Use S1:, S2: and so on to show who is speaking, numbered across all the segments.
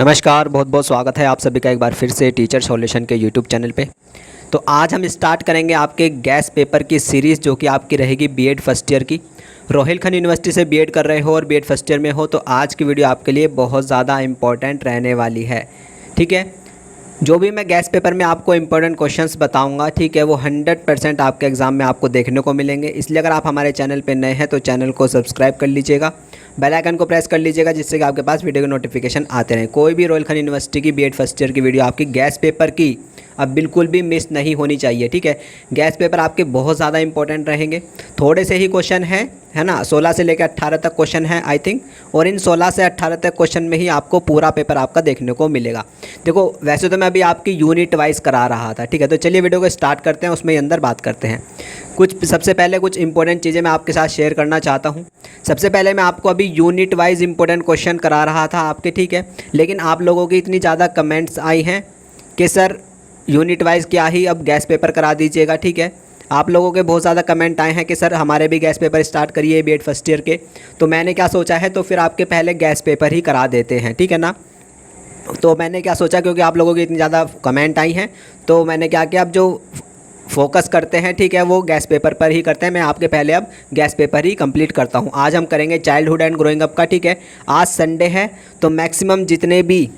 S1: नमस्कार, बहुत बहुत स्वागत है आप सभी का एक बार फिर से टीचर सॉल्यूशन के यूट्यूब चैनल पे। तो आज हम स्टार्ट करेंगे आपके गैस पेपर की सीरीज़ जो कि आपकी रहेगी बीएड फर्स्ट ईयर की। रोहिलखंड यूनिवर्सिटी से बीएड कर रहे हो और बीएड फर्स्ट ईयर में हो तो आज की वीडियो आपके लिए बहुत ज़्यादा इंपॉर्टेंट रहने वाली है। ठीक है, जो भी मैं गैस पेपर में आपको इंपॉर्टेंट क्वेश्चंस बताऊंगा, ठीक है, वो 100% आपके एग्ज़ाम में आपको देखने को मिलेंगे। इसलिए अगर आप हमारे चैनल पे नए हैं तो चैनल को सब्सक्राइब कर लीजिएगा, बेल आइकन को प्रेस कर लीजिएगा जिससे कि आपके पास वीडियो के नोटिफिकेशन आते रहें। कोई भी रोहिलखंड यूनिवर्सिटी की बीएड फर्स्ट ईयर की वीडियो आपकी गैस पेपर की अब बिल्कुल भी मिस नहीं होनी चाहिए। ठीक है, गैस पेपर आपके बहुत ज़्यादा इंपॉर्टेंट रहेंगे। थोड़े से ही क्वेश्चन है ना, 16 से लेकर 18 तक क्वेश्चन है आई थिंक, और इन 16 से 18 तक क्वेश्चन में ही आपको पूरा पेपर आपका देखने को मिलेगा। देखो, वैसे तो मैं अभी आपकी यूनिट वाइज करा रहा था, ठीक है, तो चलिए वीडियो को स्टार्ट करते हैं, उसमें अंदर बात करते हैं। सबसे पहले कुछ इंपॉर्टेंट चीज़ें मैं आपके साथ शेयर करना चाहता हूँ। सबसे पहले मैं आपको अभी यूनिट वाइज इंपॉर्टेंट क्वेश्चन करा रहा था आपके, ठीक है, लेकिन आप लोगों की इतनी ज़्यादा कमेंट्स आई हैं कि सर यूनिट वाइज क्या ही अब गैस पेपर करा दीजिएगा। ठीक है, आप लोगों के बहुत ज़्यादा कमेंट आए हैं कि सर हमारे भी गैस पेपर स्टार्ट करिए बीएड फर्स्ट ईयर के। तो मैंने क्या सोचा है, तो फिर आपके पहले गैस पेपर ही करा देते हैं, ठीक है ना। तो मैंने क्या सोचा, क्योंकि आप लोगों की इतनी ज़्यादा कमेंट आई हैं, तो मैंने क्या किया, अब जो फोकस करते हैं, ठीक है, वो गैस पेपर पर ही करते हैं। मैं आपके पहले अब गैस पेपर ही कंप्लीट करता हूँ। आज हम करेंगे चाइल्डहुड एंड ग्रोइंग अप का, ठीक है। आज संडे है तो मैक्सिमम जितने भी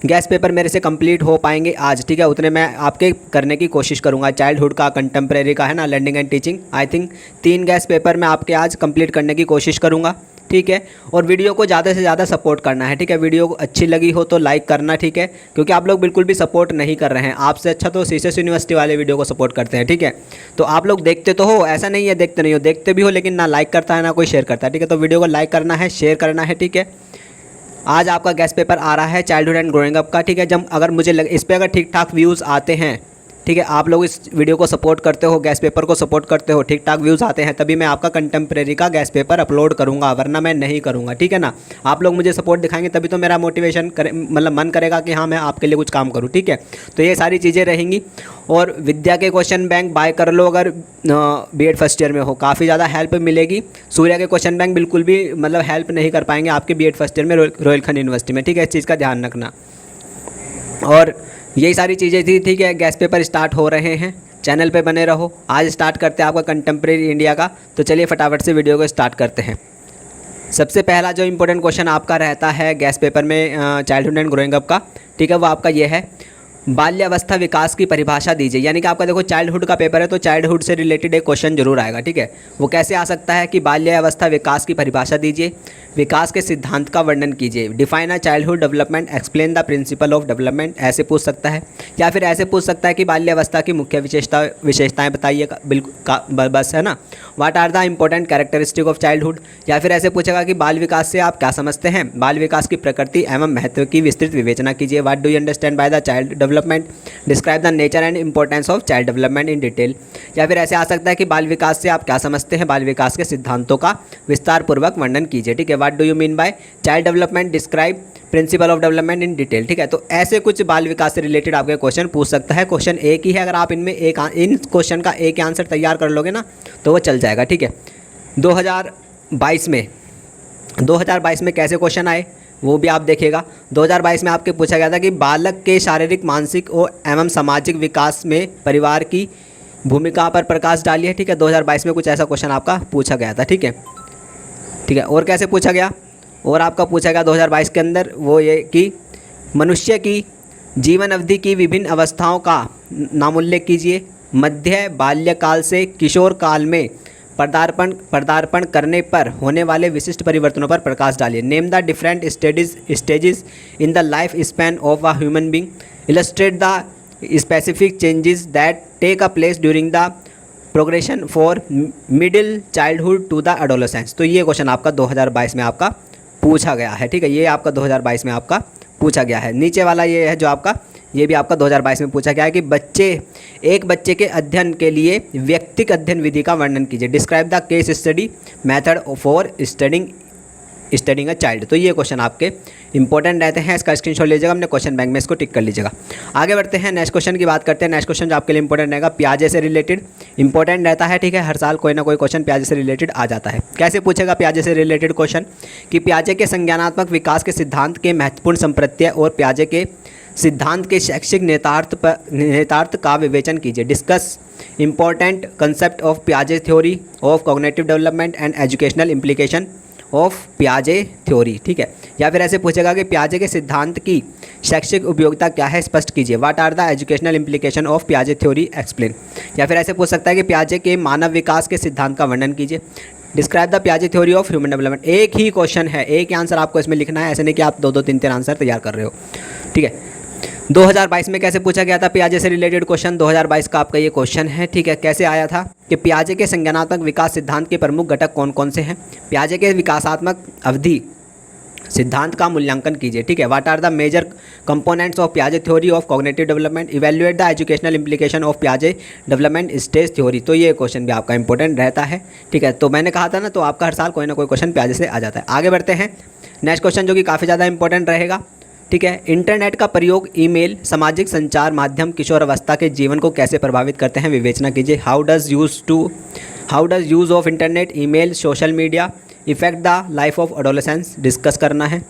S1: गैस पेपर मेरे से कंप्लीट हो पाएंगे आज, ठीक है, उतने मैं आपके करने की कोशिश करूंगा। चाइल्डहुड का, कंटेम्प्रेरी का है ना, learning and teaching, I think 3 gas paper मैं आपके आज कंप्लीट करने की कोशिश करूंगा, ठीक है। और वीडियो को ज़्यादा से ज़्यादा सपोर्ट करना है, ठीक है। वीडियो अच्छी लगी हो तो लाइक करना, ठीक है, क्योंकि आप लोग बिल्कुल भी सपोर्ट नहीं कर रहे हैं। आपसे अच्छा तो सीसीएस यूनिवर्सिटी वाले वीडियो को सपोर्ट करते हैं, ठीक है। तो आप लोग देखते तो हो, ऐसा नहीं है देखते नहीं हो, देखते भी हो, लेकिन ना लाइक करता है ना कोई शेयर करता है, ठीक है। तो वीडियो को लाइक करना है, शेयर करना है, ठीक है। आज आपका गैस पेपर आ रहा है चाइल्डहुड एंड ग्रोइंग अप का, ठीक है। जब अगर मुझे इस पर अगर ठीक ठाक व्यूज़ आते हैं, ठीक है, आप लोग इस वीडियो को सपोर्ट करते हो, गैस पेपर को सपोर्ट करते हो, ठीक ठाक व्यूज़ आते हैं, तभी मैं आपका कंटेम्प्रेरी का गैस पेपर अपलोड करूंगा, वरना मैं नहीं करूंगा, ठीक है ना। आप लोग मुझे सपोर्ट दिखाएंगे तभी तो मेरा मोटिवेशन करे, मतलब मन करेगा कि हाँ मैं आपके लिए कुछ काम करूँ, ठीक है। तो ये सारी चीज़ें रहेंगी। और विद्या के क्वेश्चन बैंक बाय कर लो अगर बीएड फर्स्ट ईयर में हो, काफ़ी ज़्यादा हेल्प मिलेगी। सूर्या के क्वेश्चन बैंक बिल्कुल भी मतलब हेल्प नहीं कर पाएंगे आपके बीएड फर्स्ट ईयर में रोहिलखंड यूनिवर्सिटी में, ठीक है, इस चीज़ का ध्यान रखना। और यही सारी चीज़ें थी, ठीक है। गैस पेपर स्टार्ट हो रहे हैं, चैनल पे बने रहो। आज स्टार्ट करते हैं आपका कंटेम्प्रेरी इंडिया का, तो चलिए फटाफट से वीडियो को स्टार्ट करते हैं। सबसे पहला जो इंपॉर्टेंट क्वेश्चन आपका रहता है गैस पेपर में चाइल्डहुड एंड ग्रोइंग अप का, ठीक है, वो आपका ये है, बाल्यावस्था विकास की परिभाषा दीजिए। यानी कि आपका देखो चाइल्डहुड का पेपर है तो चाइल्डहुड से रिलेटेड एक क्वेश्चन जरूर आएगा, ठीक है। वो कैसे आ सकता है कि बाल्यावस्था विकास की परिभाषा दीजिए, विकास के सिद्धांत का वर्णन कीजिए, define a childhood development, explain the principle of development, ऐसे पूछ सकता है। या फिर ऐसे पूछ सकता है कि बाल्यावस्था की मुख्य विशेषताएं बताइए, बिल्कुल बस, है ना। What are the important characteristic of childhood. या फिर ऐसे पूछेगा कि बाल विकास से आप क्या समझते हैं, बाल विकास की प्रकृति एवं महत्व की विस्तृत विवेचना कीजिए। What do you understand by the child development, describe the nature and importance of child development in detail. या फिर ऐसे आ सकता है कि बाल विकास से आप क्या समझते हैं, बाल विकास के सिद्धांतों का विस्तार पूर्वक वर्णन कीजिए, ठीक है। What do you mean by child development, describe principle of development in detail, ठीक है। तो ऐसे कुछ बाल विकास से रिलेटेड आपके क्वेश्चन पूछ सकता है। क्वेश्चन एक ही है, अगर आप इनमें इन क्वेश्चन का एक आंसर तैयार कर लोगे ना तो वो चल जाएगा, ठीक है। 2022 में कैसे क्वेश्चन आए वो भी आप देखिएगा। 2022 में आपके पूछा गया था कि बालक के शारीरिक, मानसिक एवं सामाजिक विकास में परिवार की भूमिका पर प्रकाश डालिए, ठीक है। 2022 में कुछ ऐसा क्वेश्चन आपका पूछा गया था, ठीक है, ठीक है। और कैसे पूछा गया, और आपका पूछा गया 2022 के अंदर वो ये कि मनुष्य की जीवन अवधि की विभिन्न अवस्थाओं का नामोल्लेख कीजिए, मध्य बाल्यकाल से किशोर काल में पदार्पण करने पर होने वाले विशिष्ट परिवर्तनों पर प्रकाश डालिए। Name the different stages in the life span of a human being, illustrate the specific changes that take a place during the progression for middle childhood to the adolescence. तो ये क्वेश्चन आपका 2022 में आपका पूछा गया है, ठीक है। ये आपका 2022 में आपका पूछा गया है। नीचे वाला ये है जो आपका, ये भी आपका 2022 में पूछा गया है कि एक बच्चे के अध्ययन के लिए व्यक्तिक अध्ययन विधि का वर्णन कीजिए, describe the case study method for studying a child. तो ये क्वेश्चन आपके इंपॉर्टेंट रहते हैं, इसका स्क्रीनशॉट लीजिएगा, अपने क्वेश्चन बैंक में इसको टिक कर लीजिएगा। आगे बढ़ते हैं, नेक्स्ट क्वेश्चन की बात करते हैं। नेक्स्ट क्वेश्चन जो आपके लिए इंपॉर्टेंट रहेगा, प्याजे से रिलेटेड इंपॉर्टेंट रहता है, ठीक है। हर साल कोई ना कोई क्वेश्चन प्याजे से रिलेटेड आ जाता है। कैसे पूछेगा प्याजे से रिलेटेड क्वेश्चन कि प्याजे के संज्ञानात्मक विकास के सिद्धांत के महत्वपूर्ण संप्रत्यय और प्याजे के सिद्धांत के शैक्षिक नेतार्थ का विवेचन कीजिए। डिस्कस इंपॉर्टेंट कंसेप्ट ऑफ प्याजे theory of cognitive development and educational implication of प्याजे थ्योरी, ठीक है। या फिर ऐसे पूछेगा कि प्याजे के सिद्धांत की शैक्षिक उपयोगिता क्या है, स्पष्ट कीजिए। What are the educational implication of प्याजे थ्योरी, एक्सप्लेन। या फिर ऐसे पूछ सकता है कि प्याजे के मानव विकास के सिद्धांत का वर्णन कीजिए। डिस्क्राइब द प्याजे थ्योरी ऑफ ह्यूमन डेवलपमेंट। एक ही क्वेश्चन है, एक ही आंसर आपको इसमें लिखना है, ऐसे नहीं कि आप 2-2 3-3 आंसर तैयार कर रहे हो, ठीक है। 2022 में कैसे पूछा गया था प्याजे से रिलेटेड क्वेश्चन, 2022 का आपका ये क्वेश्चन है, ठीक है। कैसे आया था कि प्याजे के संज्ञानात्मक विकास सिद्धांत के प्रमुख घटक कौन कौन से हैं, प्याजे के विकासात्मक अवधि सिद्धांत का मूल्यांकन कीजिए, ठीक है। What are the major components of प्याजे theory of cognitive development, evaluate the educational implication of प्याजे development stage theory. तो ये क्वेश्चन भी आपका इंपॉर्टेंट रहता है, ठीक है। तो मैंने कहा था ना, तो आपका हर साल कोई ना कोई क्वेश्चन प्याजे से आ जाता है। आगे बढ़ते हैं, नेक्स्ट क्वेश्चन जो कि काफ़ी ज़्यादा इंपॉर्टेंट रहेगा, ठीक है। इंटरनेट का प्रयोग, ईमेल, सामाजिक संचार माध्यम किशोर अवस्था के जीवन को कैसे प्रभावित करते हैं, विवेचना कीजिए। How does use of internet, email, social media effect the life of adolescence, discuss करना है।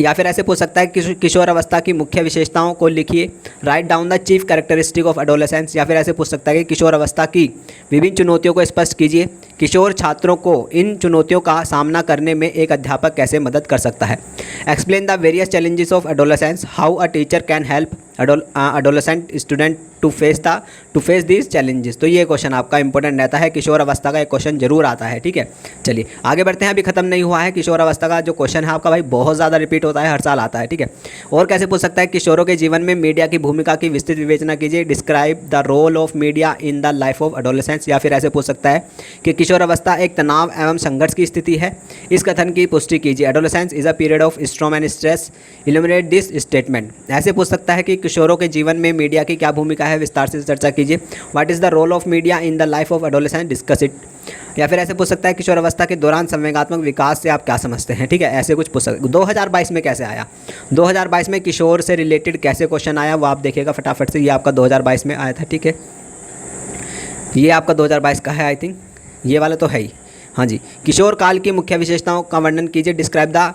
S1: या फिर ऐसे पूछ सकता है कि किशोर अवस्था की मुख्य विशेषताओं को लिखिए। Write down the chief characteristic of adolescence. या फिर ऐसे पूछ सकता है कि किशोर अवस्था की विभिन्न चुनौतियों को स्पष्ट कीजिए। किशोर छात्रों को इन चुनौतियों का सामना करने में एक अध्यापक कैसे मदद कर सकता है। Explain the various challenges of adolescence, how a teacher can help adolescent student to face these challenges. तो ये क्वेश्चन आपका इंपॉर्टेंट रहता है, किशोर अवस्था का एक क्वेश्चन जरूर आता है, ठीक है। चलिए आगे बढ़ते हैं, अभी खत्म नहीं हुआ है। किशोर अवस्था का जो क्वेश्चन है आपका भाई बहुत ज़्यादा रिपीट होता है, हर साल आता है, ठीक है। और कैसे पूछ सकता है, किशोरों के जीवन में मीडिया की भूमिका की विस्तृत विवेचना कीजिए। Describe the role of media in the life of adolescence. या फिर ऐसे पूछ सकता है कि किशोर अवस्था एक तनाव एवं संघर्ष की स्थिति है, इस कथन की पुष्टि कीजिए। Adolescence is a period of storm and stress, illuminate this statement. ऐसे पूछ सकता है कि किशोरों के जीवन में मीडिया की क्या भूमिका है, विस्तार से चर्चा कीजिए। What is the role of media in the life of adolescence, discuss it. या फिर ऐसे पूछ सकता है किशोर अवस्था के दौरान संवेगात्मक विकास से आप क्या समझते हैं, ठीक है। ऐसे कुछ पूछ सकते। 2022 में कैसे आया, 2022 में किशोर से रिलेटेड कैसे क्वेश्चन आया वो आप देखिएगा फटाफट से। ये आपका 2022 में आया था, ठीक है। ये आपका 2022 का है, आई थिंक ये वाला तो है ही, हाँ जी। किशोर काल की मुख्य विशेषताओं का वर्णन कीजिए। Describe the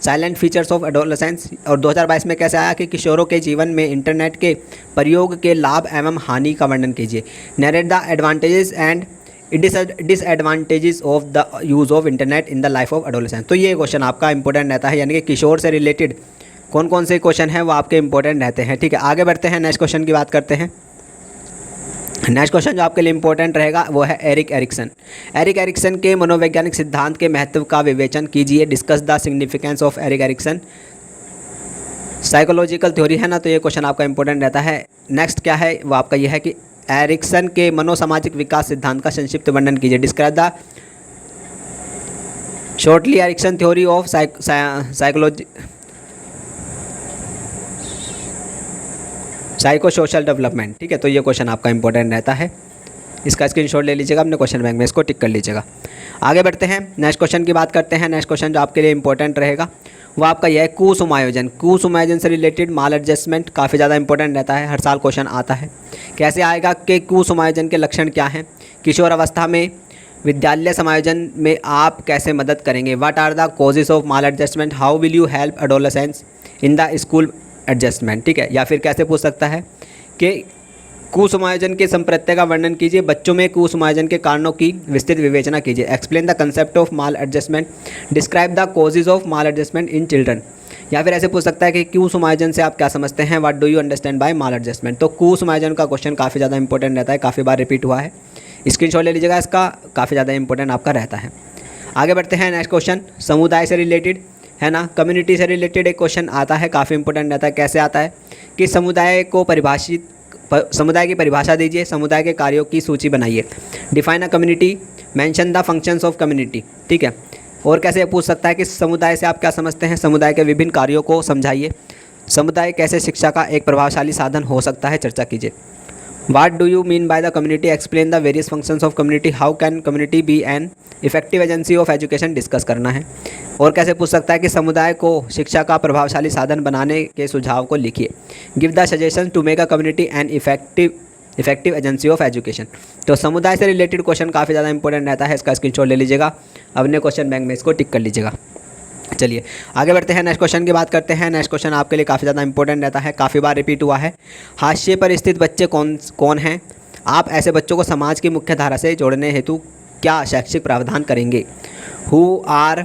S1: salient features of adolescence. और 2022 में कैसे आया कि किशोरों के जीवन में इंटरनेट के प्रयोग के लाभ एवं हानि का वर्णन कीजिए। Narrate the advantages and disadvantages of the use of internet in the life of adolescence. तो ये क्वेश्चन आपका इंपॉर्टेंट रहता है, यानी कि किशोर से रिलेटेड कौन कौन से क्वेश्चन हैं वो आपके इंपॉर्टेंट रहते हैं, ठीक है। आगे बढ़ते हैं, नेक्स्ट क्वेश्चन की बात करते हैं। नेक्स्ट क्वेश्चन जो आपके लिए इंपॉर्टेंट रहेगा वो है एरिक एरिक्सन। एरिक एरिक्सन के मनोवैज्ञानिक सिद्धांत के महत्व का विवेचन कीजिए। Discuss the significance of Erik Erikson psychological theory, है ना। तो ये क्वेश्चन आपका इंपॉर्टेंट रहता है। नेक्स्ट क्या है वो आपका ये है कि एरिक्सन के मनोसामाजिक विकास सिद्धांत का संक्षिप्त वर्णन कीजिए। Describe the shortly Ericsson theory of psycho social development, ठीक है। तो ये क्वेश्चन आपका इंपॉर्टेंट रहता है, इसका स्क्रीनशॉट ले लीजिएगा, अपने क्वेश्चन बैंक में इसको टिक कर लीजिएगा। आगे बढ़ते हैं, नेक्स्ट क्वेश्चन की बात करते हैं। नेक्स्ट क्वेश्चन जो आपके लिए इंपॉर्टेंट रहेगा वो आपका यह है कुसुमायोजन। कुसुमायोजन से रिलेटेड माल एडजस्टमेंट काफ़ी ज़्यादा इंपॉर्टेंट रहता है, हर साल क्वेश्चन आता है। कैसे आएगा कि कुसुमायोजन के लक्षण क्या हैं, किशोर अवस्था में विद्यालय समायोजन में आप कैसे मदद करेंगे। What are the causes of maladjustment, how will you help adolescence in the school adjustment, ठीक है। या फिर कैसे पूछ सकता है कि कुसुमायोजन के संप्रत्यय का वर्णन कीजिए। बच्चों में कुसुमायोजन के कारणों की विस्तृत विवेचना कीजिए। Explain the concept of mall adjustment. Describe the causes of mall adjustment in children. या फिर ऐसे पूछ सकता है कि कुसुमायोजन से आप क्या समझते हैं, what do you understand bye mall adjustment. तो कुसुमायोजन का क्वेश्चन काफ़ी ज़्यादा इंपॉर्टेंट रहता है, काफ़ी बार रिपीट हुआ है, स्क्रीनशॉट ले लीजिएगा, इसका काफ़ी ज़्यादा इंपॉर्टेंट आपका रहता है। आगे बढ़ते हैं, नेक्स्ट क्वेश्चन समुदाय से रिलेटेड, है ना। कम्युनिटी से रिलेटेड एक क्वेश्चन आता है, काफ़ी इंपॉर्टेंट रहता है। कैसे आता है कि समुदाय की परिभाषा दीजिए, समुदाय के कार्यों की सूची बनाइए। Define a community, mention the functions of community, ठीक है। और कैसे पूछ सकता है कि समुदाय से आप क्या समझते हैं, समुदाय के विभिन्न कार्यों को समझाइए। समुदाय कैसे शिक्षा का एक प्रभावशाली साधन हो सकता है, चर्चा कीजिए। What do you mean by the community, explain the various functions of community, how can community be an effective agency of education, discuss करना है। और कैसे पूछ सकता है कि समुदाय को शिक्षा का प्रभावशाली साधन बनाने के सुझाव को लिखिए। Give the suggestion to make a community and effective agency of education. तो समुदाय से रिलेटेड क्वेश्चन काफ़ी ज़्यादा इंपॉर्टेंट रहता है, इसका स्क्रीनशॉट ले लीजिएगा, अपने क्वेश्चन बैंक में इसको टिक कर लीजिएगा। चलिए आगे बढ़ते हैं, नेक्स्ट क्वेश्चन की बात करते हैं। नेक्स्ट क्वेश्चन आपके लिए काफ़ी ज़्यादा इंपॉर्टेंट रहता है, काफ़ी बार रिपीट हुआ है। हाशिए पर स्थित बच्चे कौन हैं? आप ऐसे बच्चों को समाज की मुख्य धारा से जोड़ने हेतु क्या शैक्षिक प्रावधान करेंगे? Who are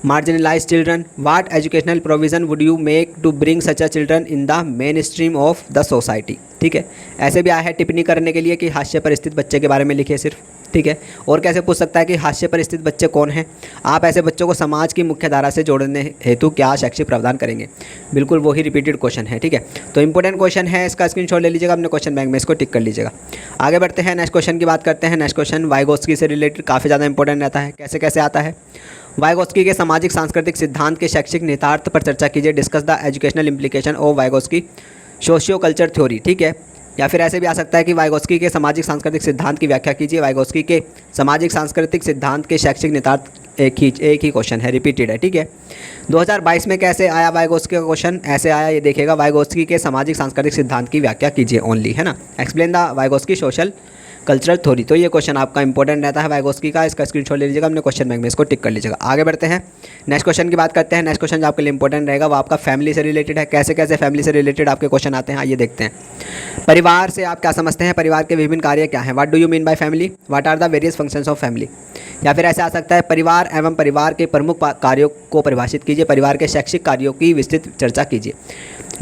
S1: marginalized children? What educational provision would you make to bring such a children in the mainstream of the society? ठीक है, ऐसे भी आया है टिप्पणी करने के लिए कि हाशिए पर स्थित बच्चे के बारे में लिखिए सिर्फ। ठीक है, और कैसे पूछ सकता है कि हाशिए पर स्थित बच्चे कौन हैं? आप ऐसे बच्चों को समाज की मुख्य धारा से जोड़ने हेतु क्या शैक्षिक प्रावधान करेंगे? बिल्कुल वही रिपीटेड क्वेश्चन है। ठीक है, तो इंपॉर्टेंट क्वेश्चन है, इसका स्क्रीनशॉट ले लीजिएगा, अपने क्वेश्चन बैंक में इसको टिक कर लीजिएगा। आगे बढ़ते हैं, नेक्स्ट क्वेश्चन की बात करते हैं। नेक्स्ट क्वेश्चन वाइगोत्स्की से रिलेटेड काफ़ी ज़्यादा इंपॉर्टेंट रहता है। कैसे कैसे आता है? वाइगोत्स्की के सामाजिक सांस्कृतिक सिद्धांत के शैक्षिक निहितार्थ पर चर्चा कीजिए। Discuss the educational implication of Vygotsky socio culture theory. ठीक है, या फिर ऐसे भी आ सकता है कि वाइगोत्स्की के सामाजिक सांस्कृतिक सिद्धांत की व्याख्या कीजिए। वाइगोत्स्की के सामाजिक सांस्कृतिक सिद्धांत के शैक्षिक निहितार्थ एक ही क्वेश्चन है, रिपीटेड है। ठीक है, 2022 में कैसे आया वाइगोत्स्की का क्वेश्चन? ऐसे आया, ये देखिएगा, वाइगोत्स्की के सामाजिक सांस्कृतिक सिद्धांत की व्याख्या कीजिए ओनली, है ना। Explain the Vygotsky social cultural theory. तो ये क्वेश्चन आपका इंपॉर्टेंट रहता है वाइगोत्स्की का, इसका स्क्रीनशॉट ले लीजिएगा, अपने क्वेश्चन बैंक में इसको टिक कर लीजिएगा। आगे बढ़ते हैं, नेक्स्ट क्वेश्चन की बात करते हैं। नेक्स्ट क्वेश्चन जो आपके लिए इंपॉर्टेंट रहेगा वो आपका फैमिली से रिलेटेड है। कैसे कैसे फैमिली से रिलेटेड आपके क्वेश्चन आते हैं, आइए देखते हैं। परिवार से आप क्या समझते हैं? परिवार के विभिन्न कार्य क्या हैं? What do you mean by family? What are the various functions of family? या फिर ऐसे आ सकता है, परिवार एवं परिवार के प्रमुख कार्यों को परिभाषित कीजिए। परिवार के शैक्षिक कार्यों की विस्तृत चर्चा कीजिए।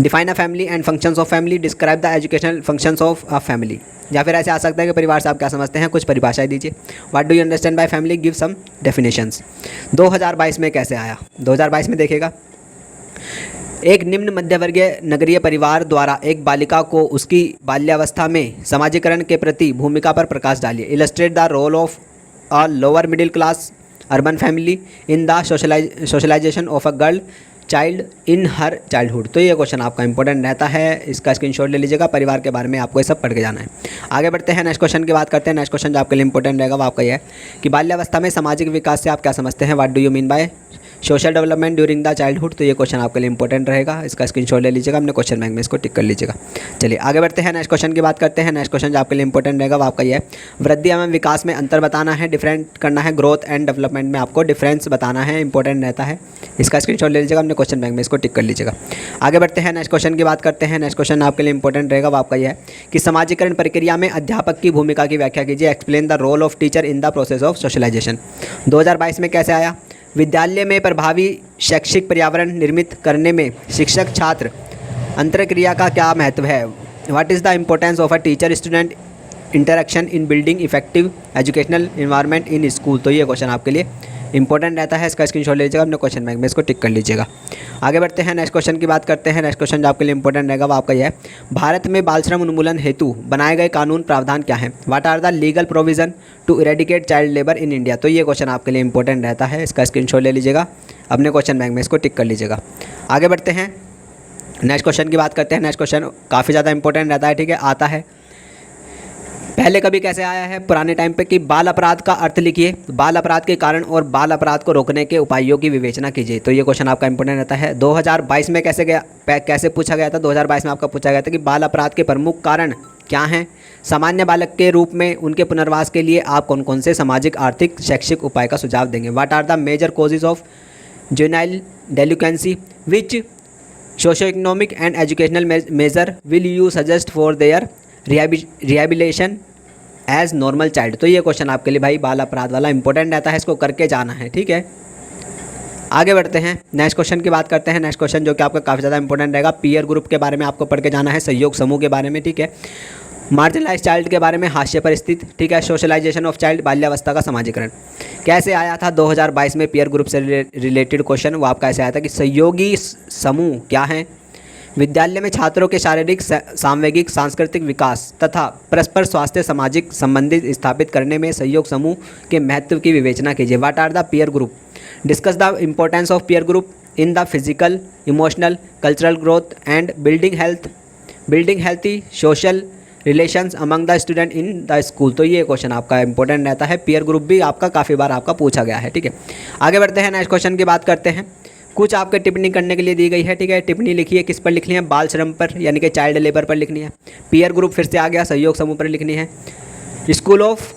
S1: Define a family and functions of family. Describe the educational functions of a family. या फिर ऐसे आ सकता है कि परिवार से आप क्या समझते हैं, कुछ परिभाषाएं दीजिए। What do you understand by family? Give some definitions. 2022 में कैसे आया? 2022 में देखिएगा, एक निम्न मध्यवर्गीय नगरीय परिवार द्वारा एक बालिका को उसकी बाल्यावस्था में समाजीकरण के प्रति भूमिका पर प्रकाश डालिए। Illustrate the role of a lower middle class urban family in the socialisation of a girl child in her childhood. तो ये क्वेश्चन आपका इंपॉर्टेंट रहता है, इसका स्क्रीनशॉट ले लीजिएगा। परिवार के बारे में आपको ये सब पढ़ के जाना है। आगे बढ़ते हैं, नेक्स्ट क्वेश्चन की बात करते हैं। नेक्स्ट क्वेश्चन जो आपके लिए इंपॉर्टेंट रहेगा वो आपका ये है कि बाल्यावस्था में सामाजिक विकास से आप क्या समझते हैं? What do you mean by social development during the childhood. तो ये क्वेश्चन आपके लिए इंपॉर्टेंट रहेगा, इसका स्क्रीनशॉट ले लीजिएगा, अपने क्वेश्चन बैंक में इसको टिक कर लीजिएगा। चलिए आगे बढ़ते हैं, नेक्स्ट क्वेश्चन की बात करते हैं। नेक्स्ट क्वेश्चन जो आपके लिए इंपॉर्टेंट रहेगा वो आपका ये है, वृद्धि एवं विकास में अंतर बताना है, डिफरेंट करना है। ग्रोथ एंड डेवलपमेंट में आपको डिफरेंस बताना है, इंपॉर्टेंट रहता है, इसका स्क्रीनशॉट ले लीजिएगा, अपने क्वेश्चन बैंक में इसको टिक कर लीजिएगा। आगे बढ़ते हैं, नेक्स्ट क्वेश्चन की बात करते हैं। नेक्स्ट क्वेश्चन आपके लिए इंपॉर्टेंट रहेगा वो आपका यह है कि समाजीकरण प्रक्रिया में अध्यापक की भूमिका की व्याख्या कीजिए। Explain the role of teacher in the process of socialisation. 2022 में कैसे आया? विद्यालय में प्रभावी शैक्षिक पर्यावरण निर्मित करने में शिक्षक छात्र अंतरक्रिया का क्या महत्व है? What is the importance of a teacher student interaction in building effective educational environment in school. तो ये क्वेश्चन आपके लिए इंपॉर्टेंट रहता है, इसका स्क्रीनशॉट लीजिएगा, अपने क्वेश्चन बैंक में इसको टिक कर लीजिएगा। आगे बढ़ते हैं, नेक्स्ट क्वेश्चन की बात करते हैं। नेक्स्ट क्वेश्चन जो आपके लिए इंपॉर्टेंट रहेगा वो आपका यह है, भारत में बाल श्रम उन्मूलन हेतु बनाए गए कानून प्रावधान क्या हैं? What are the legal provision to eradicate child labour in India. तो ये क्वेश्चन आपके लिए इंपॉर्टेंट रहता है, इसका स्क्रीनशॉट ले लीजिएगा, अपने क्वेश्चन बैंक में इसको टिक कर लीजिएगा। आगे बढ़ते हैं, नेक्स्ट क्वेश्चन की बात करते हैं। नेक्स्ट क्वेश्चन काफ़ी ज़्यादा इंपॉर्टेंट रहता है, ठीक है, आता है। पहले कभी कैसे आया है पुराने टाइम पे कि बाल अपराध का अर्थ लिखिए, बाल अपराध के कारण और बाल अपराध को रोकने के उपायों की विवेचना कीजिए। तो ये क्वेश्चन आपका इंपॉर्टेंट रहता है। 2022 में कैसे पूछा गया था? 2022 में आपका पूछा गया था कि बाल अपराध के प्रमुख कारण क्या हैं? सामान्य बालक के रूप में उनके पुनर्वास के लिए आप कौन कौन से सामाजिक आर्थिक शैक्षिक उपाय का सुझाव देंगे? What are the major causes of juvenile delinquency? Which socio economic and educational measure will you suggest for their rehabilitation as normal child? तो ये क्वेश्चन आपके लिए भाई बाल अपराध वाला इंपॉर्टेंट रहता है, इसको करके जाना है, ठीक है। आगे बढ़ते हैं, नेक्स्ट क्वेश्चन की बात करते हैं। नेक्स्ट क्वेश्चन जो कि आपका काफ़ी ज़्यादा इंपॉर्टेंट रहेगा, पीयर ग्रुप के बारे में आपको पढ़ के जाना है, सहयोग समूह के बारे में, ठीक है। मार्जिनलाइज चाइल्ड के बारे में, हाशिए पर स्थित, ठीक है। सोशलाइजेशन ऑफ चाइल्ड, बाल्यावस्था का समाजीकरण। कैसे आया था 2022 में पीयर ग्रुप से रिलेटेड क्वेश्चन? वो आपका ऐसे आया था कि सहयोगी समूह क्या हैं? विद्यालय में छात्रों के शारीरिक, सामवेगिक, सांस्कृतिक विकास तथा परस्पर स्वास्थ्य सामाजिक संबंधित स्थापित करने में सहयोग समूह के महत्व की विवेचना कीजिए। What are the peer group? Discuss the importance of peer group in the physical, emotional, cultural growth and building healthy social relations among the student in the school. तो ये क्वेश्चन आपका इंपॉर्टेंट रहता है। पीयर ग्रुप भी आपका काफ़ी बार आपका पूछा गया है, ठीक है। आगे बढ़ते हैं, नेक्स्ट क्वेश्चन की बात करते हैं। कुछ आपके टिप्पणी करने के लिए दी गई है, ठीक है। टिप्पणी लिखी है, किस पर लिखनी है? बाल श्रम पर यानी कि चाइल्ड लेबर पर लिखनी है। पीयर ग्रुप फिर से आ गया, सहयोग समूह पर लिखनी है। स्कूल ऑफ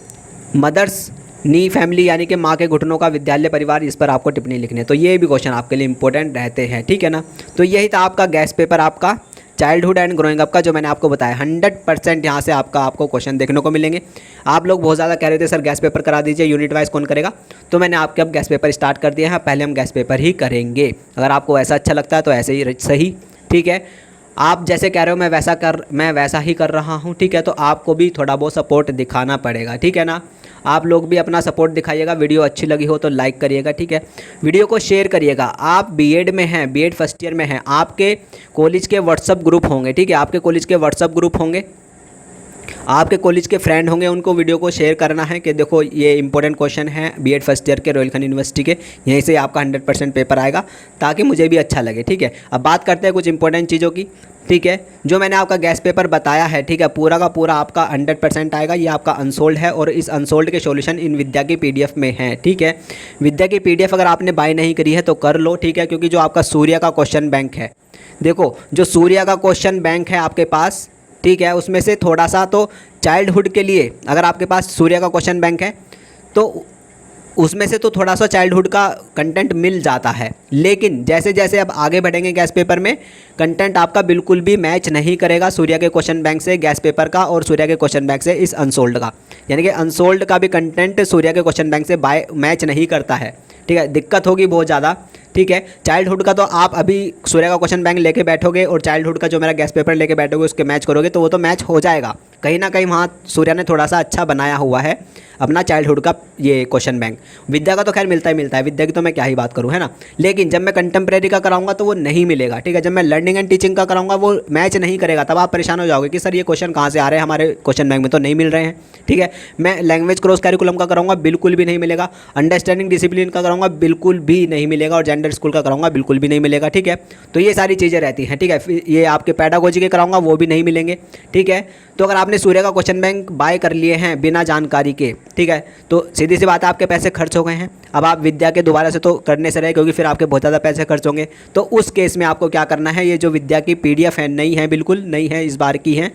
S1: मदर्स नी फैमिली यानी कि माँ के घुटनों का विद्यालय परिवार, इस पर आपको टिप्पणी लिखनी है। तो ये भी क्वेश्चन आपके लिए इंपॉर्टेंट रहते हैं, ठीक है ना। तो यही था आपका गैस पेपर, आपका चाइल्डहुड एंड ग्रोइंग अप का, जो मैंने आपको बताया 100% यहाँ से आपको क्वेश्चन देखने को मिलेंगे। आप लोग बहुत ज़्यादा कह रहे थे सर गैस पेपर करा दीजिए, यूनिट वाइज कौन करेगा, तो मैंने आपके अब गैस पेपर स्टार्ट कर दिया है। पहले हम गैस पेपर ही करेंगे। अगर आपको ऐसा अच्छा लगता है तो ऐसे ही सही, ठीक है। आप जैसे कह रहे हो मैं वैसा ही कर रहा हूँ, ठीक है। तो आपको भी थोड़ा बहुत सपोर्ट दिखाना पड़ेगा, ठीक है ना। आप लोग भी अपना सपोर्ट दिखाइएगा। वीडियो अच्छी लगी हो तो लाइक करिएगा, ठीक है। वीडियो को शेयर करिएगा। आप बीएड में हैं, बीएड फर्स्ट ईयर में हैं, आपके कॉलेज के व्हाट्सअप ग्रुप होंगे, ठीक है। आपके कॉलेज के व्हाट्सअप ग्रुप होंगे, आपके कॉलेज के फ्रेंड होंगे, उनको वीडियो को शेयर करना है कि देखो ये इंपॉर्टेंट क्वेश्चन है बीएड फर्स्ट ईयर के रोहिलखंड यूनिवर्सिटी के, यहीं से आपका 100% पेपर आएगा, ताकि मुझे भी अच्छा लगे, ठीक है। अब बात करते हैं कुछ इंपॉर्टेंट चीज़ों की, ठीक है। जो मैंने आपका गैस पेपर बताया है, ठीक है, पूरा का पूरा आपका 100% आएगा। ये आपका अनसोल्ड है और इस अनसोल्ड के सॉल्यूशन इन विद्या की पीडीएफ में है, ठीक है। विद्या की पीडीएफ अगर आपने बाय नहीं करी है तो कर लो, ठीक है। क्योंकि जो आपका सूर्य का क्वेश्चन बैंक है, देखो जो सूर्य का क्वेश्चन बैंक है आपके पास, ठीक है, उसमें से थोड़ा सा तो चाइल्डहुड के लिए, अगर आपके पास सूर्य का क्वेश्चन बैंक है तो उसमें से तो थोड़ा सा चाइल्डहुड का कंटेंट मिल जाता है। लेकिन जैसे जैसे अब आगे बढ़ेंगे गैस पेपर में, कंटेंट आपका बिल्कुल भी मैच नहीं करेगा सूर्य के क्वेश्चन बैंक से गैस पेपर का, और सूर्य के क्वेश्चन बैंक से इस अनसोल्ड का, यानी कि अनसोल्ड का भी कंटेंट सूर्य के क्वेश्चन बैंक से मैच नहीं करता है, ठीक है। दिक्कत होगी बहुत ज़्यादा, ठीक है। चाइल्डहुड का तो आप अभी सूर्य का क्वेश्चन बैंक लेके बैठोगे और चाइल्डहुड का जो मेरा गैस पेपर लेके बैठोगे उसके मैच करोगे तो वो तो मैच हो जाएगा। कहीं ना कहीं वहाँ सूर्य ने थोड़ा सा अच्छा बनाया हुआ है अपना चाइल्डहुड का ये क्वेश्चन बैंक। विद्या का तो खैर मिलता ही मिलता है, विद्या की तो मैं क्या ही बात करूँ, है ना। लेकिन जब मैं कंटेम्प्रेरी का कराऊंगा तो वो नहीं मिलेगा, ठीक है। जब मैं लर्निंग एंड टीचिंग का कराऊंगा वो मैच नहीं करेगा, तब आप परेशान हो जाओगे कि सर ये क्वेश्चन कहाँ से आ रहे हैं, हमारे क्वेश्चन बैंक में तो नहीं मिल रहे हैं, ठीक है। मैं लैंग्वेज क्रॉस कैरिकुलम का कराऊंगा, बिल्कुल भी नहीं मिलेगा। अंडरस्टैंडिंग डिसिप्लिन का कराऊंगा, बिल्कुल भी नहीं मिलेगा। और जेंडर स्कूल का कराऊंगा, बिल्कुल भी नहीं मिलेगा, ठीक है। तो ये सारी चीज़ें रहती हैं, ठीक है। फिर ये आपके पैडागोजी के कराऊंगा, वो भी नहीं मिलेंगे, ठीक है। तो अगर आपने सूर्य का क्वेश्चन बैंक बाय कर लिए हैं बिना जानकारी के, ठीक है, तो सीधी सी बात है आपके पैसे खर्च हो गए हैं। अब आप विद्या के दोबारा से तो करने से रहे, क्योंकि फिर आपके बहुत ज़्यादा पैसे खर्च होंगे। तो उस केस में आपको क्या करना है, ये जो विद्या की पीडीएफ है, नई है, बिल्कुल नई है, इस बार की है,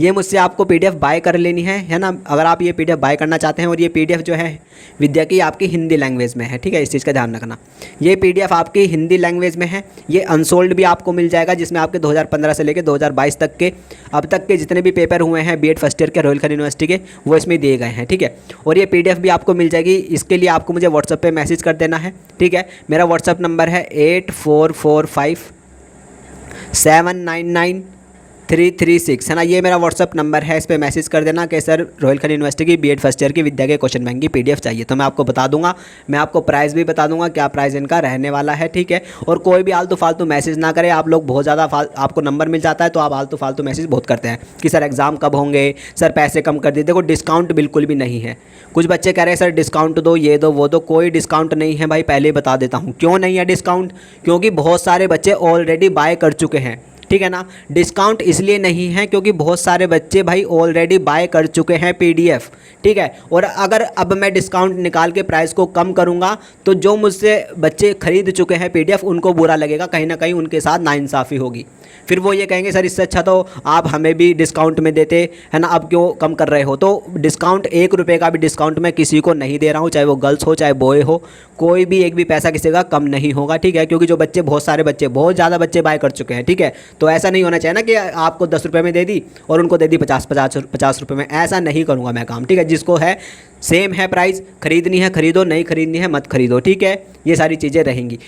S1: ये मुझसे आपको पीडीएफ बाय कर लेनी है ना। अगर आप ये पीडीएफ बाय करना चाहते हैं, और ये पीडीएफ जो है विद्या की आपकी हिंदी लैंग्वेज में है, ठीक है, इस चीज़ का ध्यान रखना। ये पीडीएफ आपकी हिंदी लैंग्वेज में है। ये अनसोल्ड भी आपको मिल जाएगा, जिसमें आपके 2015 से लेकर 2022 तक के अब तक के जितने भी पेपर हुए हैं बीएड फर्स्ट ईयर के रोहिलखंड यूनिवर्सिटी के, वो इसमें दिए गए हैं, ठीक है। और ये पीडीएफ भी आपको मिल जाएगी। इसके लिए आपको मुझे व्हाट्सएप पर मैसेज कर देना है, ठीक है। मेरा व्हाट्सएप नंबर है 8445799336, है ना। ये मेरा व्हाट्सअप नंबर है, इस पर मैसेज कर देना कि सर रोहिलखंड यूनिवर्सिटी की बीएड फर्स्ट ईयर की विद्या के क्वेश्चन बैंक की पीडीएफ चाहिए। तो मैं आपको बता दूंगा, मैं आपको प्राइस भी बता दूंगा क्या प्राइस इनका रहने वाला है, ठीक है। और कोई भी आलतू फालतू मैसेज ना करें। आप लोग बहुत ज़्यादा आपको नंबर मिल जाता है तो आप आलतू फालतू मैसेज बहुत करते हैं कि सर एग्ज़ाम कब होंगे, सर पैसे कम कर दीजिए। देखो डिस्काउंट बिल्कुल भी नहीं है। कुछ बच्चे कह रहे हैं सर डिस्काउंट दो, ये दो, वो दो, कोई डिस्काउंट नहीं है भाई। पहले ही बता देता हूँ क्यों नहीं है डिस्काउंट, क्योंकि बहुत सारे बच्चे ऑलरेडी बाय कर चुके हैं, ठीक है ना। डिस्काउंट इसलिए नहीं है क्योंकि बहुत सारे बच्चे भाई ऑलरेडी बाय कर चुके हैं पीडीएफ, ठीक है। और अगर अब मैं डिस्काउंट निकाल के प्राइस को कम करूंगा तो जो मुझसे बच्चे खरीद चुके हैं पीडीएफ उनको बुरा लगेगा, कहीं ना कहीं उनके साथ नाइंसाफ़ी होगी। फिर वो ये कहेंगे सर इससे अच्छा तो आप हमें भी डिस्काउंट में देते, है ना, अब क्यों कम कर रहे हो। तो डिस्काउंट 1 रुपये का भी डिस्काउंट मैं किसी को नहीं दे रहा हूँ, चाहे वो गर्ल्स हो चाहे बॉय हो, कोई भी एक भी पैसा किसी का कम नहीं होगा, ठीक है। क्योंकि जो बच्चे बहुत सारे बच्चे बहुत ज़्यादा बच्चे बाय कर चुके हैं, ठीक है। तो ऐसा नहीं होना चाहिए ना कि आपको 10 रुपये में दे दी और उनको दे दी 50 रुपये में। ऐसा नहीं करूँगा मैं काम, ठीक है। जिसको है सेम है प्राइस, खरीदनी है खरीदो, नहीं खरीदनी है मत खरीदो, ठीक है। ये सारी चीज़ें रहेंगी।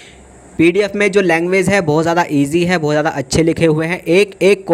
S1: पीडीएफ में जो लैंग्वेज है बहुत ज़्यादा इजी है, बहुत ज़्यादा अच्छे लिखे हुए हैं। एक एक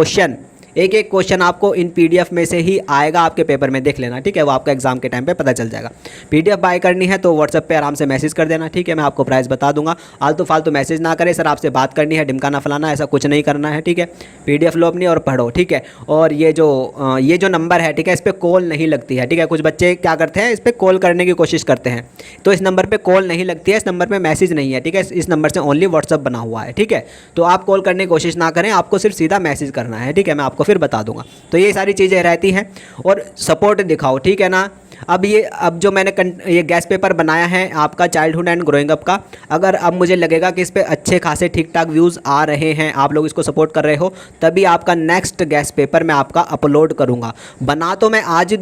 S1: क्वेश्चन आपको इन पीडीएफ में से ही आएगा आपके पेपर में, देख लेना, ठीक है। वो आपको एग्जाम के टाइम पे पता चल जाएगा। पीडीएफ बाय करनी है तो व्हाट्सएप पे आराम से मैसेज कर देना, ठीक है। मैं आपको प्राइस बता दूंगा। आलतू फालतू मैसेज ना करें सर आपसे बात करनी है, ढिमकाना फलाना, ऐसा कुछ नहीं करना है, ठीक है। पीडीएफ लो अपनी और पढ़ो, ठीक है। और ये जो नंबर है, ठीक है, इस पर कॉल नहीं लगती है, ठीक है। कुछ बच्चे क्या करते हैं, इस पर कॉल करने की कोशिश करते हैं, तो इस नंबर पर कॉल नहीं लगती है, इस नंबर पर मैसेज नहीं है, ठीक है। इस नंबर से ओनली व्हाट्सअप बना हुआ है, ठीक है। तो आप कॉल करने की कोशिश ना करें, आपको सिर्फ सीधा मैसेज करना है, ठीक है। मैं आपको आपको फिर बता दूंगा। तो ये सारी चीज़ें रहती हैं। और सपोर्ट दिखाओ, ठीक है ना। अब जो मैंने ये गैस पेपर बनाया है आपका चाइल्डहुड एंड ग्रोइंग अप का, अगर अब मुझे लगेगा कि इस पर अच्छे खासे ठीक ठाक व्यूज़ आ रहे हैं, आप लोग इसको सपोर्ट कर रहे हो, तभी आपका नेक्स्ट गैस पेपर मैं आपका अपलोड करूँगा। बना तो मैं आज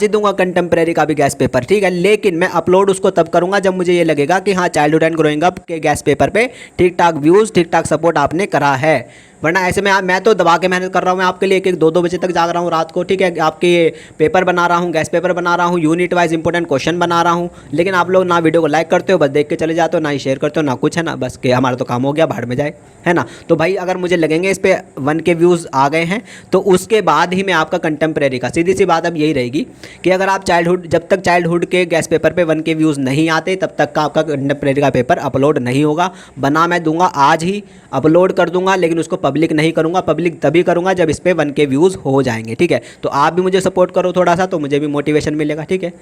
S1: ही दूंगा कंटेम्प्रेरी का भी गैस पेपर, ठीक है, लेकिन मैं अपलोड उसको तब करूंगा जब मुझे ये लगेगा कि हाँ चाइल्डहुड एंड ग्रोइंग अप के गैस पेपर पे ठीक ठाक व्यूज़, ठीक ठाक सपोर्ट आपने करा है। वरना ऐसे में मैं तो दबा के मेहनत कर रहा हूँ, मैं आपके लिए एक 2 बजे तक जाग रहा हूँ रात को, ठीक है, आपके ये पेपर बना रहा हूँ, गैस पेपर बना रहा हूँ, यूनिट वाइज इंपॉर्टेंट क्वेश्चन बना रहा हूँ, लेकिन आप लोग ना वीडियो को लाइक करते हो, बस देख के चले जाते हो, ना ही शेयर करते हो, ना कुछ, है ना, बस कि हमारा तो काम हो गया, भाड़ में जाए, है ना। तो भाई अगर मुझे लगेंगे इस पर 1 के व्यूज़ आ गए हैं तो उसके बाद ही मैं आपका कंटेम्प्रेरी का, सीधी सी बात अब यही रहेगी कि अगर आप जब तक चाइल्डहुड के गैस पेपर पे 1 के व्यूज़ नहीं आते तब तक का आपका कंटेम्प्रेरी का पेपर अपलोड नहीं होगा। बना मैं दूंगा आज ही, अपलोड कर दूंगा, लेकिन उसको पब्लिक नहीं करूंगा। पब्लिक तभी करूंगा जब इस पे 1 के व्यूज़ हो जाएंगे, ठीक है। तो आप भी मुझे सपोर्ट करो थोड़ा सा, तो मुझे भी मोटिवेशन मिलेगा, ठीक है।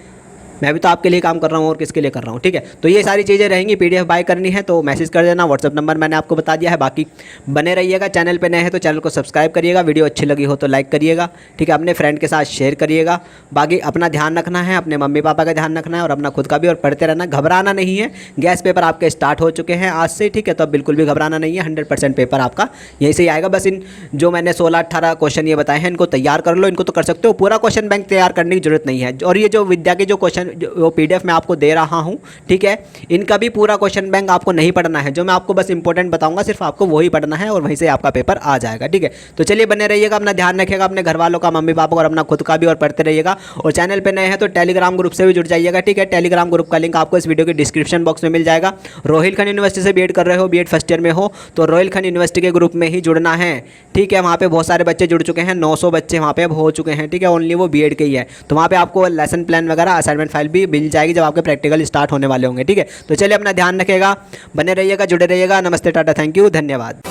S1: मैं भी तो आपके लिए काम कर रहा हूँ, और किसके लिए कर रहा हूँ, ठीक है। तो ये सारी चीज़ें रहेंगी। PDF बाय करनी है तो मैसेज कर देना, व्हाट्सअप नंबर मैंने आपको बता दिया है। बाकी बने रहिएगा, चैनल पे नए हैं तो चैनल को सब्सक्राइब करिएगा, वीडियो अच्छी लगी हो तो लाइक करिएगा, ठीक है, अपने फ्रेंड के साथ शेयर करिएगा। बाकी अपना ध्यान रखना है, अपने मम्मी पापा का ध्यान रखना है, और अपना खुद का भी, और पढ़ते रहना, घबराना नहीं है। गैस पेपर आपके स्टार्ट हो चुके हैं आज से, ठीक है, तो अब बिल्कुल भी घबराना नहीं है। 100% पेपर आपका यहीं से ही आएगा। बस इन जो मैंने 16-18 क्वेश्चन ये बताए हैं इनको तैयार कर लो, इनको तो कर सकते हो, पूरा क्वेश्चन बैंक तैयार करने की जरूरत नहीं है। और ये जो विद्या के जो क्वेश्चन जो PDF मैं आपको दे रहा हूं, ठीक है, इनका भी पूरा क्वेश्चन बैंक आपको नहीं पढ़ना है। जो मैं आपको बस इंपॉर्टेंट बताऊंगा सिर्फ आपको वही पढ़ना है, और वहीं से आपका पेपर आ जाएगा, ठीक है। तो चलिए बने रहिएगा, अपना ध्यान रखिएगा, अपने घर वालों का, मम्मी पापा और अपना खुद का भी, और पढ़ते रहिएगा। और चैनल पे नए हैं तो टेलीग्राम ग्रुप से भी जुड़ जाइएगा, ठीक है। टेलीग्राम ग्रुप का लिंक आपको इस वीडियो के डिस्क्रिप्शन बॉक्स में मिल जाएगा। रोहिलखंड यूनिवर्सिटी से बीएड कर रहे हो, बीएड फर्स्ट ईयर में हो, तो रोहिलखंड यूनिवर्सिटी के ग्रुप में ही जुड़ना है, ठीक है। वहाँ पे बहुत सारे बच्चे जुड़ चुके हैं, 900 बच्चे वहाँ पे अब हो चुके हैं, ठीक है, ओनली वो बीएड के ही है। तो वहाँ पे आपको लेसन प्लान वगैरह, असाइनमेंट फाइल भी मिल जाएगी जब आपके प्रैक्टिकल स्टार्ट होने वाले होंगे, ठीक है। तो चलिए अपना ध्यान रखिएगा, बने रहिएगा, जुड़े रहिएगा। नमस्ते, टाटा, थैंक यू, धन्यवाद।